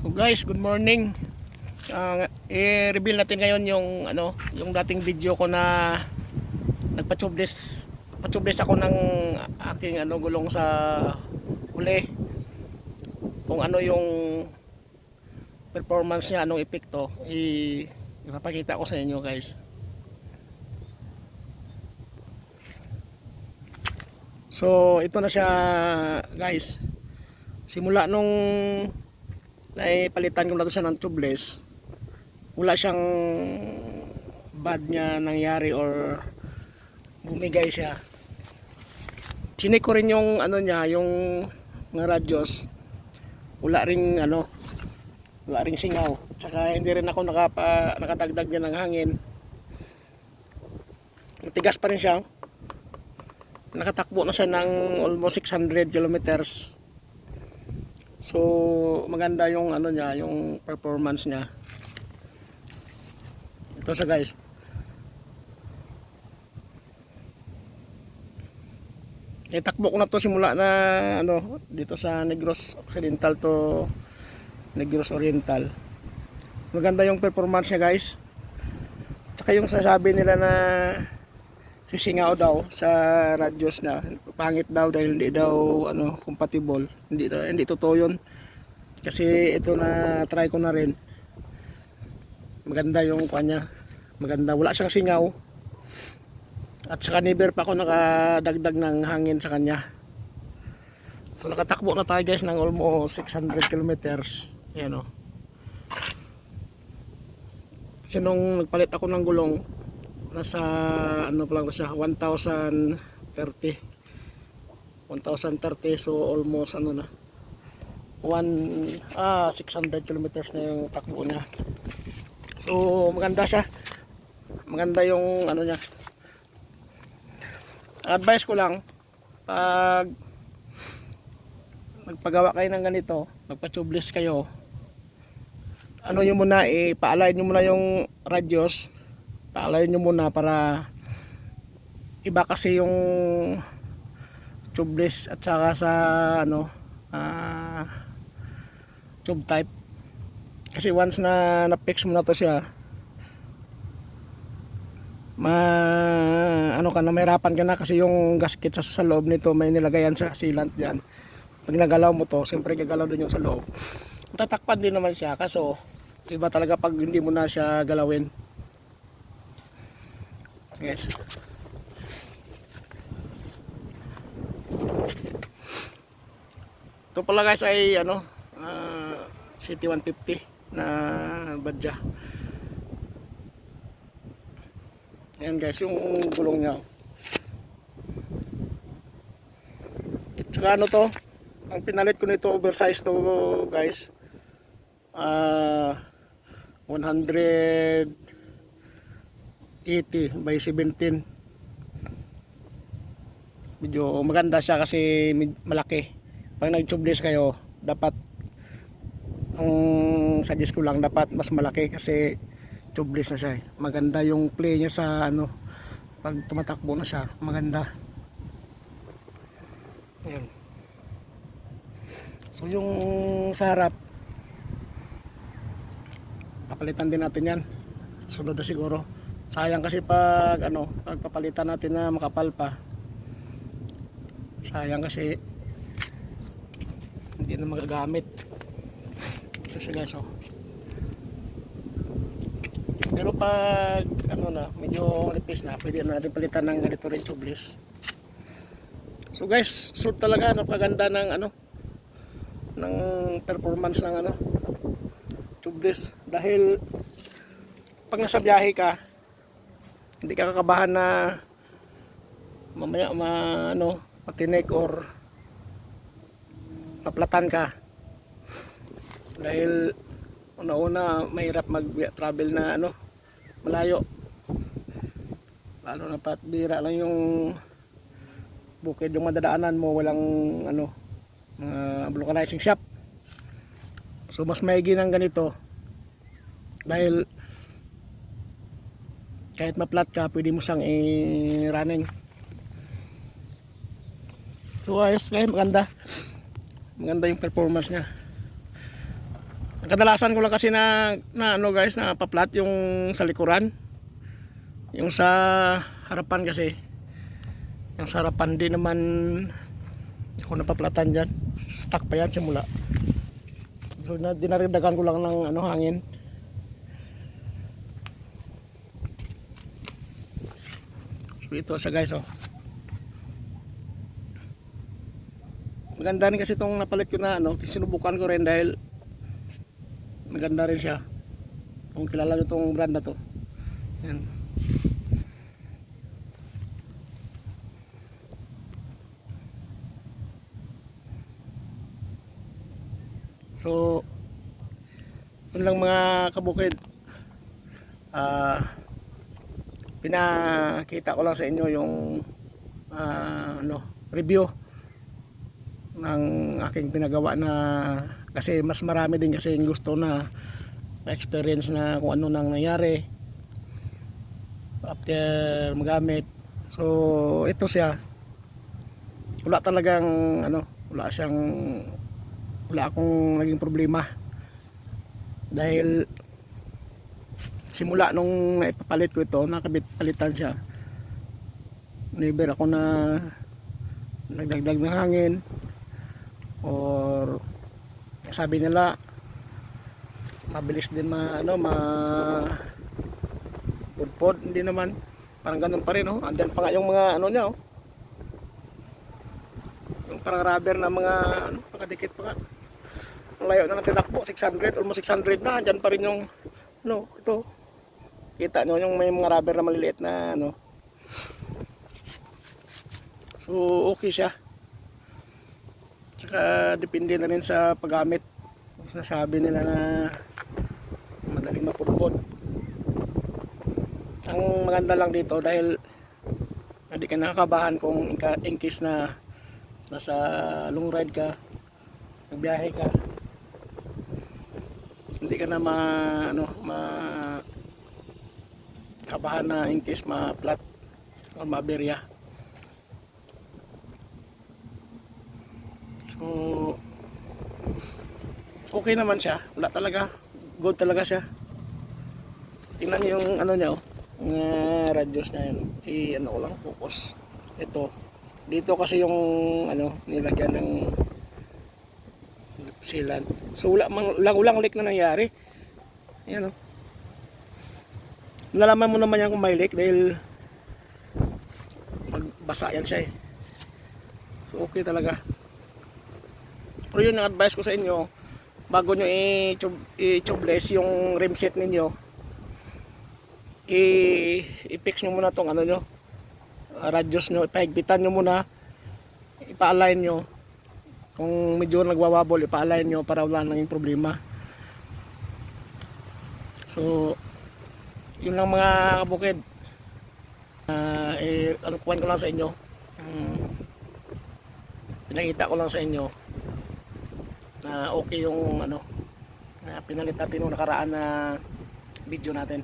So guys, good morning. I-reveal natin ngayon yung yung dating video ko na nagpa-tubeless ako ng aking gulong sa huli. Kung ano yung performance niya, anong epekto, ipapakita ko sa inyo guys. So ito na siya guys. Simula nung naipalitan ko na to siya ng tubeless, wala siyang bad niya nangyari or bumigay siya. Chinik ko rin yung niya, yung mga radyos, wala ring singaw. Tsaka hindi rin ako nakadagdag niya ng hangin. Matigas pa rin siya. Nakatakbo na siya ng almost 600 kilometers. So maganda yung niya, yung performance niya. Ito siya guys. Takbo ko na to simula na dito sa Negros Occidental to Negros Oriental. Maganda yung performance niya guys. Tsaka yung sasabi nila na sisingaw daw sa radios na pangit daw dahil hindi daw compatible, hindi totoo yun. Kasi ito na try ko na rin, maganda yung kanya, maganda, wala siyang singaw at saka never pa ako nakadagdag ng hangin sa kanya. So nakatakbo na tayo guys ng almost 600 kilometers. Yan o. Kasi nung nagpalit ako ng gulong, nasa pa lang siya, 1,030, so almost 600 kilometers na yung takbo niya. So maganda siya, maganda yung niya. Advice ko lang, pag magpagawa kayo ng ganito, magpa-tubeless kayo, nyo muna, paalay nyo muna yung radios, paalayin nyo muna para iba kasi yung tubeless at saka sa tube type. Kasi once na na-fix mo na to siya, mahirapan ka na kasi yung gasket sa loob nito may nilagayan sa sealant dyan. Pag nagalaw mo to, siyempre gagalaw din yung sa loob. Tatakpan din naman siya, kaso iba talaga pag hindi mo na siya galawin. Yes. Ito pala guys ay City 150 na badya. Ayan guys yung gulong niya. Tsaka to, ang pinalit ko nito oversize to guys. 180 by 17. Medyo maganda siya kasi malaki. Pag nag-tubeless kayo, dapat ang suggest ko lang, dapat mas malaki kasi tubeless na siya. Maganda yung play niya sa pag tumatakbo na siya, maganda. Ayan. So yung sa harap, papalitan din natin yan. Sunod na siguro. Sayang kasi pag pagpapalitan natin na makapal pa. Sayang kasi hindi na magagamit. Ito siya guys Pero pag medyo nipis na, pwede na natin palitan ng ganito rin tubeless. So guys, suit talaga, napakaganda ng ng performance ng tubeless. Dahil pag nasa biyahe ka, hindi ka kakabahan na mamaya matinik or maplatan ka. Dahil una-una mahirap mag-travel na malayo. Lalo na bira lang yung bukid yung madadaanan mo, walang mga vulcanizing shop. So mas maigi ng ganito dahil kahit maplat ka, pwede mo siyang i-running. So ayos guys, maganda yung performance niya. Kadalasan ko lang kasi na ano guys, na pa-flat yung sa likuran. Yung sa harapan kasi, yung sa harapan di naman ako napaplatan dyan. Stuck pa yan simula. So dinarindagan ko lang ng ano, hangin. So ito siya guys, oh. Maganda rin kasi itong napalit ko na ano, sinubukan ko rin dahil maganda rin siya. Kung kilala nyo itong brand na to. Yan. So yun lang mga kabukid. Pinakita ko lang sa inyo yung ano, review ng aking pinagawa na, kasi mas marami din kasi yung gusto na experience na kung ano nang nangyari after magamit. So ito siya, wala talagang ano, wala akong naging problema dahil simula nung naipapalit ko ito, nakabit-palitan siya, never ako na nagdagdag ng hangin or sabi nila mabilis din pudpod. Hindi naman, parang ganun pa rin, oh. Andyan pa nga yung mga ano niya, oh. Yung parang rubber na mga ano, nakadikit pa nga. Ang layo na ng tinakbo, 600, almost 600 na. Andyan pa rin yung ano, ito. Kita nyo yung may mga rubber na maliliit na ano. So okay siya. Tsaka depende na rin sa paggamit. Sinasabi nila na madaling mapudpod. Ang maganda lang dito dahil hindi ka nakakabahan kung in case na nasa long ride ka, nagbiyahe ka, hindi ka na kabahan na in case ma-flat o ma-aberya. So okay naman siya, wala talaga, good talaga siya. Tingnan niyo yung ano niya, oh, radius niya yun. Ano ko lang, focus. Ito dito kasi yung ano, nilagyan ng sealant. So ulang leak na nangyari. Ayan, oh. Nalaman mo naman yan kung may leak dahil magbasa yan siya, eh. So okay talaga. Pero yun ang advice ko sa inyo, bago nyo i-tubeless yung rim set ninyo, i-fix nyo muna tong ano nyo, radius nyo, ipahigpitan nyo muna, ipa-align nyo. Kung medyo nagwawabol, ipa-align nyo para wala nang problema. So yun lang mga kabukid. Ano ko lang sa inyo, pinakita ko lang sa inyo na okay yung ano na pinalit natin nung nakaraan na video natin.